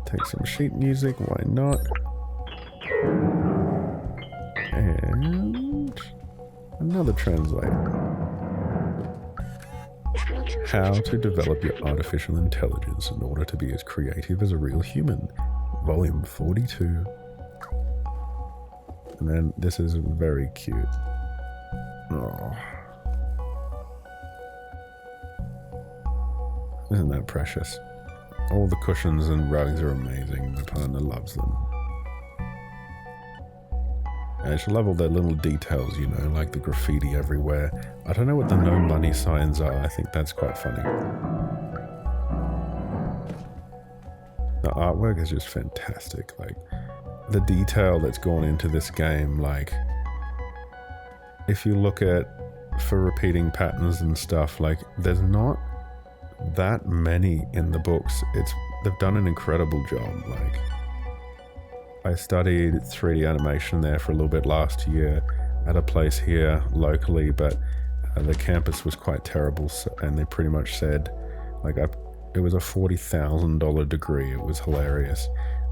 Take some sheet music, why not? And another translator. How to develop your artificial intelligence in order to be as creative as a real human. Volume 42. And then this is very cute. Oh. Isn't that precious? All the cushions and rugs are amazing. My partner loves them. And I just love all the little details, you know, like the graffiti everywhere. I don't know what the no money signs are. I think that's quite funny. The artwork is just fantastic. Like, the detail that's gone into this game, like, if you look at, for repeating patterns and stuff, like, there's not that many in the books. They've done an incredible job. Like, I studied 3D animation there for a little bit last year at a place here locally, but the campus was quite terrible, and they pretty much said, like, it was a $40,000 degree. It was hilarious,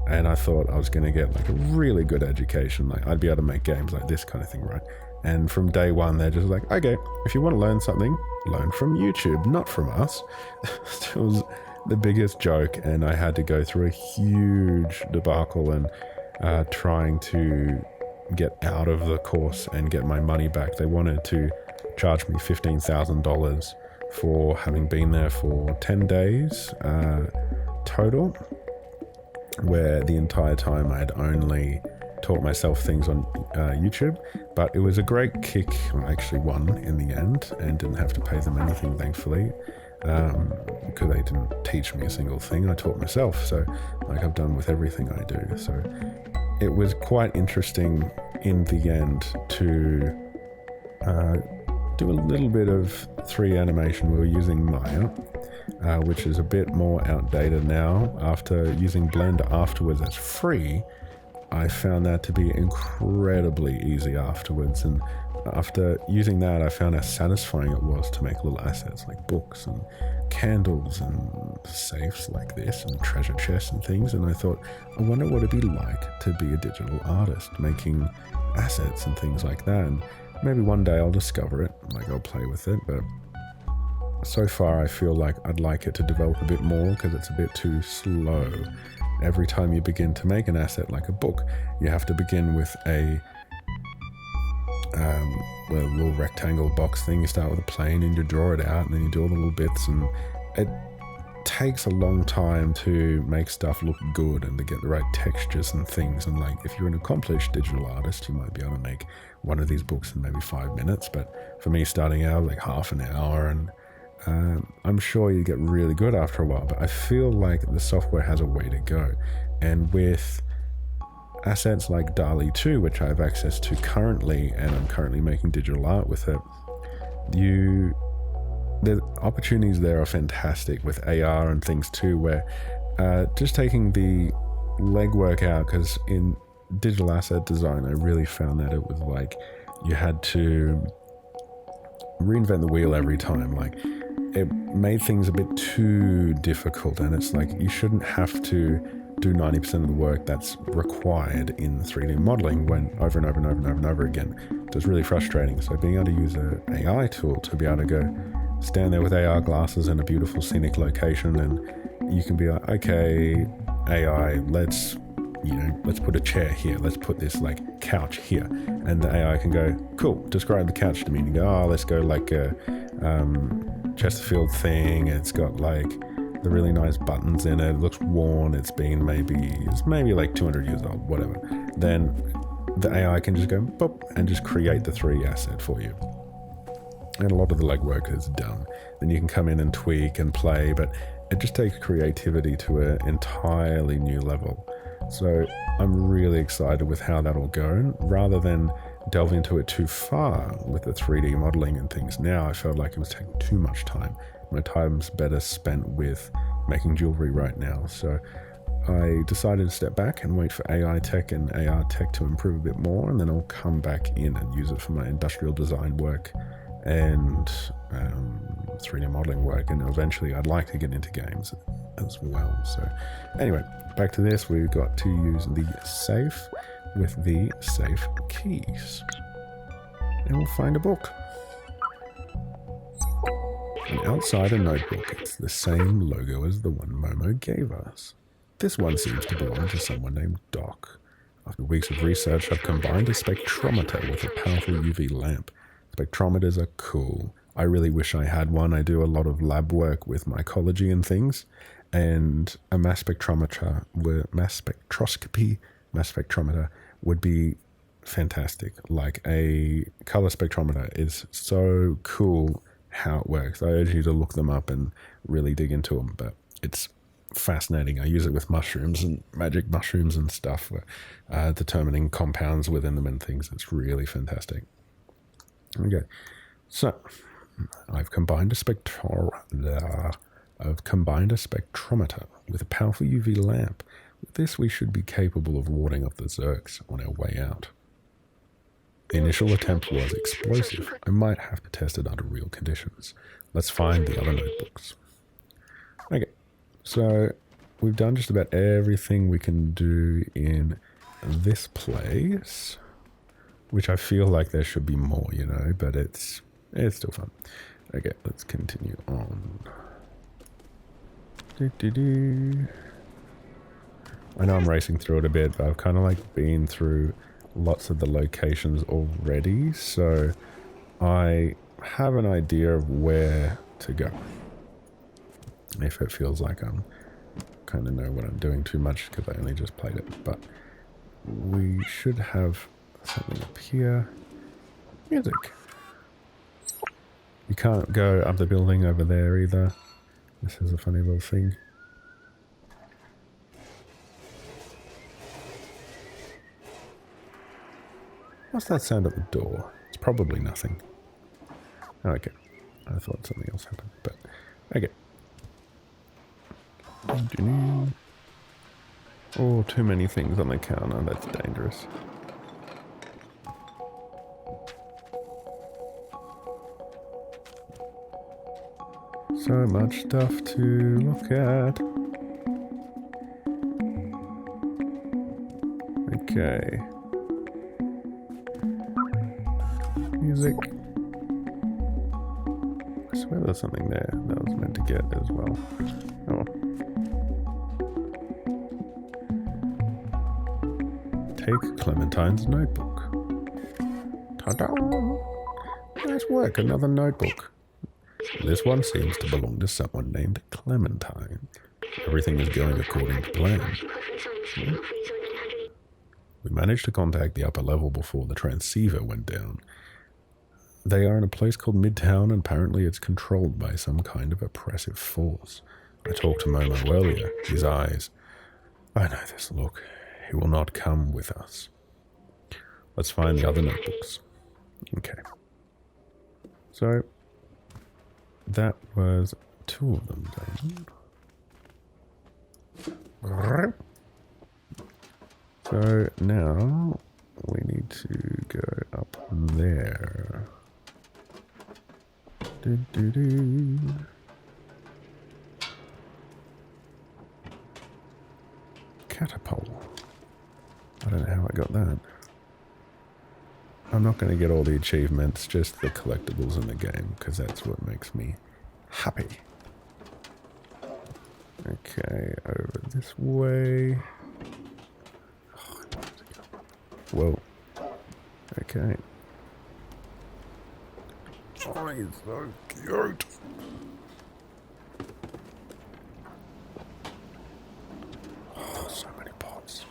and I thought I was going to get like a really good education. Like, I'd be able to make games like this kind of thing, right? And from day one, they're just like, okay, if you want to learn something, learn from YouTube, not from us. It was the biggest joke, and I had to go through a huge debacle and trying to get out of the course and get my money back. They wanted to charge me $15,000 for having been there for 10 days total, where the entire time I'd only taught myself things on YouTube. But it was a great kick. I actually won in the end and didn't have to pay them anything, thankfully, because they didn't teach me a single thing. I taught myself, so like I've done with everything I do. So it was quite interesting in the end to do a little bit of 3D animation. We were using Maya, which is a bit more outdated now. After using Blender afterwards, that's free. I found that to be incredibly easy afterwards, and after using that, I found how satisfying it was to make little assets like books and candles and safes like this and treasure chests and things. And I thought, I wonder what it'd be like to be a digital artist making assets and things like that. And maybe one day I'll discover it, like I'll play with it, but so far I feel like I'd like it to develop a bit more because it's a bit too slow. Every time you begin to make an asset like a book, you have to begin with a little rectangle box thing. You start with a plane and you draw it out, and then you do all the little bits, and it takes a long time to make stuff look good and to get the right textures and things. And like, if you're an accomplished digital artist, you might be able to make one of these books in maybe 5 minutes, but for me, starting out like half an hour, and I'm sure you get really good after a while, but I feel like the software has a way to go. And with assets like DALL-E 2, which I have access to currently, and I'm currently making digital art with it, the opportunities there are fantastic with AR and things too, where just taking the legwork out, because in digital asset design, I really found that it was like you had to reinvent the wheel every time. Like, it made things a bit too difficult, and it's like you shouldn't have to do 90% of the work that's required in 3D modeling when over and over and over and over and over again. So it's really frustrating. So being able to use an AI tool to be able to go stand there with AR glasses in a beautiful scenic location, and you can be like, okay, AI, let's put a chair here, let's put this like couch here, and the AI can go, cool, describe the couch to me, and you go, oh, let's go like a Chesterfield thing. It's got like the really nice buttons in it. It looks worn. It's maybe like 200 years old, whatever. Then the AI can just go boop and just create the 3D asset for you. And a lot of the legwork is done. Then you can come in and tweak and play, but it just takes creativity to an entirely new level. So I'm really excited with how that'll go. Rather than delve into it too far with the 3D modeling and things now, I felt like it was taking too much time. My time's better spent with making jewelry right now. So I decided to step back and wait for AI tech and AR tech to improve a bit more, and then I'll come back in and use it for my industrial design work and 3D modeling work, and eventually I'd like to get into games as well. So anyway, back to this. We've got to use the safe with the safe keys, and we'll find a book. And outside a notebook, it's the same logo as the one Momo gave us. This one seems to belong to someone named Doc. After weeks of research, I've combined a spectrometer with a powerful UV lamp. Spectrometers are cool. I really wish I had one. I do a lot of lab work with mycology and things, and a mass spectrometer, mass spectrometer would be fantastic. Like a color spectrometer is so cool how it works. I urge you to look them up and really dig into them, but it's fascinating. I use it with mushrooms and magic mushrooms and stuff, determining compounds within them and things. It's really fantastic. Okay, so I've combined a spectrometer with a powerful UV lamp. With this, we should be capable of warding off the Zerks on our way out. The initial attempt was explosive. I might have to test it under real conditions. Let's find the other notebooks. Okay, so we've done just about everything we can do in this place, which I feel like there should be more, you know, but it's still fun. Okay, let's continue on. I know I'm racing through it a bit, but I've kind of like been through lots of the locations already, so I have an idea of where to go. If it feels like I'm kind of know what I'm doing too much because I only just played it, but we should have something up here. Music. You can't go up the building over there either. This is a funny little thing. What's that sound at the door? It's probably nothing. Okay. I thought something else happened, but okay. Oh, too many things on the counter. That's dangerous. So much stuff to look at. Okay. Music. I swear there's something there that I was meant to get as well. Oh. Take Clementine's notebook. Ta-da! Nice work, another notebook. This one seems to belong to someone named Clementine. Everything is going according to plan. We managed to contact the upper level before the transceiver went down. They are in a place called Midtown, and apparently it's controlled by some kind of oppressive force. I talked to Momo earlier. His eyes. I know this look. He will not come with us. Let's find the other notebooks. Okay. So, that was 2 of them done. So now we need to go up there. Catapult. I don't know how I got that. I'm not going to get all the achievements, just the collectibles in the game, because that's what makes me happy. Okay, over this way. Whoa. Okay. Oh, he's so cute. Oh, so many pots.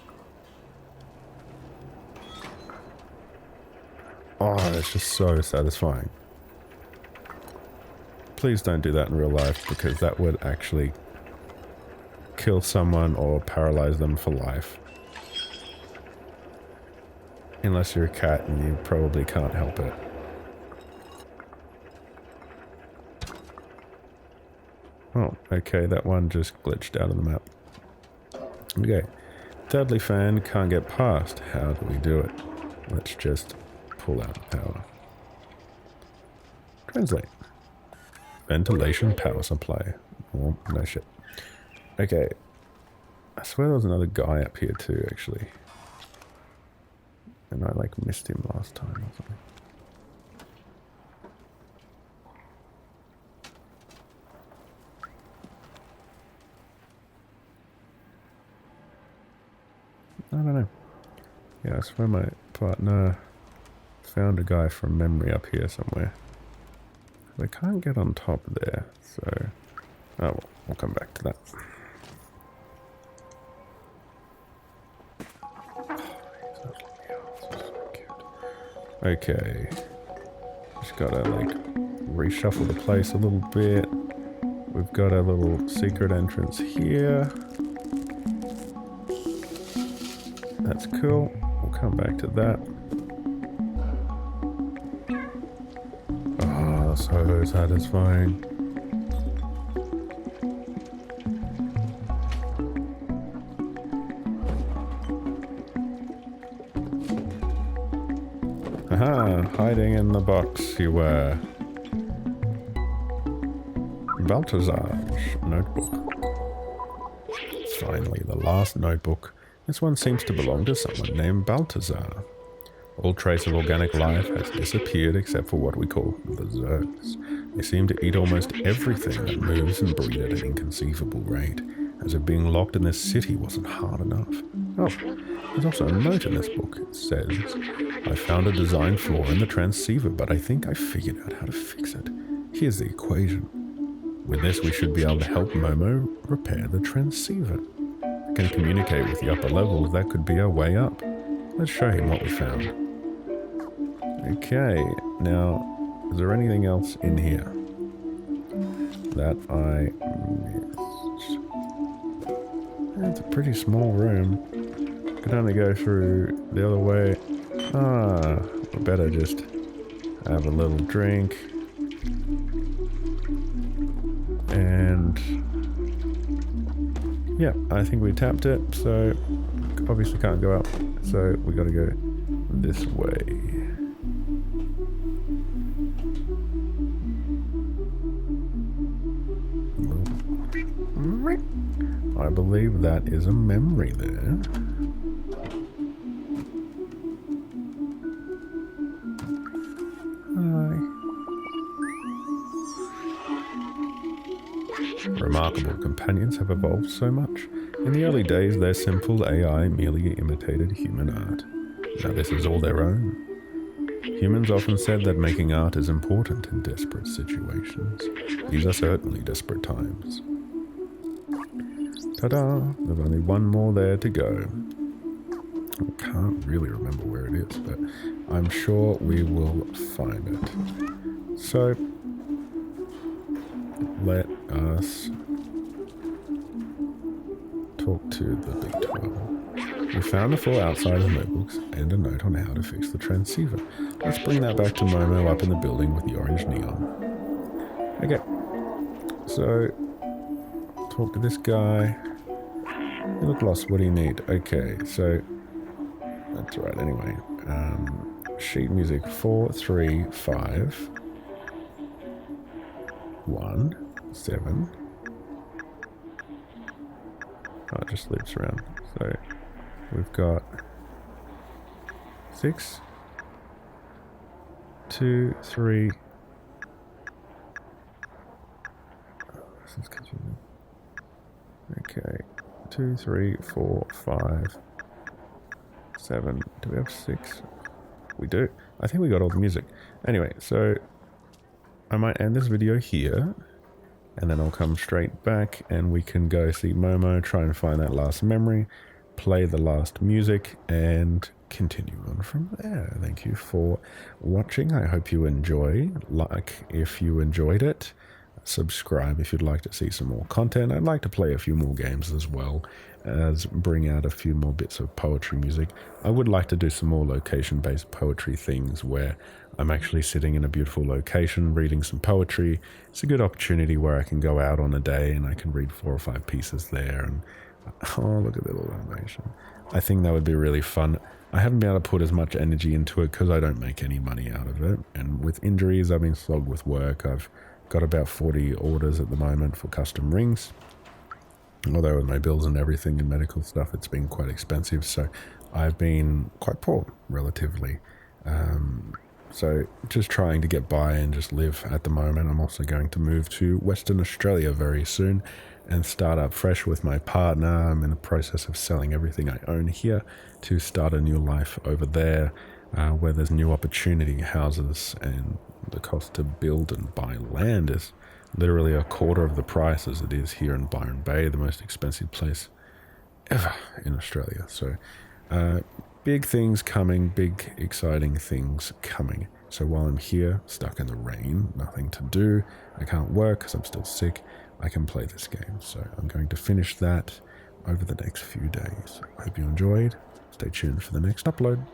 Oh, that's just so satisfying. Please don't do that in real life, because that would actually kill someone or paralyze them for life. Unless you're a cat and you probably can't help it. Oh, okay, that one just glitched out of the map. Okay, Dudley fan can't get past. How do we do it? Let's just pull out the power. Translate. Ventilation power supply. Oh, no shit. Okay. I swear there was another guy up here too, actually. And I like missed him last time or something. I don't know. Yeah, I swear my partner found a guy from memory up here somewhere. I can't get on top there, so... Oh, well, we'll come back to that. Okay. Just gotta, like, reshuffle the place a little bit. We've got a little secret entrance here. That's cool. We'll come back to that. Oh, so satisfying. Aha, hiding in the box you were. Zbaltazar's notebook. Finally, the last notebook. This one seems to belong to someone named Baltazar. All trace of organic life has disappeared except for what we call the Zergs. They seem to eat almost everything that moves and breed at an inconceivable rate, as if being locked in this city wasn't hard enough. Oh, there's also a note in this book. It says, I found a design flaw in the transceiver, but I think I figured out how to fix it. Here's the equation. With this, we should be able to help Momo repair the transceiver. Can communicate with the upper levels, that could be our way up. Let's show him what we found. Okay, now, is there anything else in here that I missed? It's a pretty small room. Could only go through the other way. Ah, we better just have a little drink. And yeah, I think we tapped it, so obviously can't go up, so we gotta go this way. I believe that is a memory there. Remarkable companions have evolved so much. In the early days, their simple AI merely imitated human art. Now this is all their own. Humans often said that making art is important in desperate situations. These are certainly desperate times. Ta-da! There's only one more there to go. I can't really remember where it is, but I'm sure we will find it. So, let us talk to the Big 12. We found the full outside of the notebooks and a note on how to fix the transceiver. Let's bring that back to Momo up in the building with the orange neon. Okay, so talk to this guy. You look lost, what do you need? Okay, so that's right anyway. Sheet music 435 1 7. Oh, it just loops around. So we've got 6 2 3. This is confusing. Okay, 2 3 4 5 7. Do we have 6? We do. I think we got all the music. Anyway, so I might end this video here, and then I'll come straight back and we can go see Momo, try and find that last memory, play the last music, and continue on from there. Thank you for watching. I hope you enjoy. Like if you enjoyed it. Subscribe if you'd like to see some more content. I'd like to play a few more games as well as bring out a few more bits of poetry music. I would like to do some more location-based poetry things where I'm actually sitting in a beautiful location reading some poetry. It's a good opportunity where I can go out on a day and I can read 4 or 5 pieces there. And oh, look at the little animation. I think that would be really fun. I haven't been able to put as much energy into it because I don't make any money out of it. And with injuries, I've been slogged with work. I've got about 40 orders at the moment for custom rings. Although with my bills and everything and medical stuff, it's been quite expensive. So I've been quite poor, relatively. So just trying to get by and just live at the moment. I'm also going to move to Western Australia very soon and start up fresh with my partner. I'm in the process of selling everything I own here to start a new life over there. where there's new opportunity houses and the cost to build and buy land is literally a quarter of the price as it is here in Byron Bay, the most expensive place ever in Australia. So big things coming, big exciting things coming. So while I'm here, stuck in the rain, nothing to do, I can't work because I'm still sick, I can play this game. So I'm going to finish that over the next few days. I hope you enjoyed. Stay tuned for the next upload.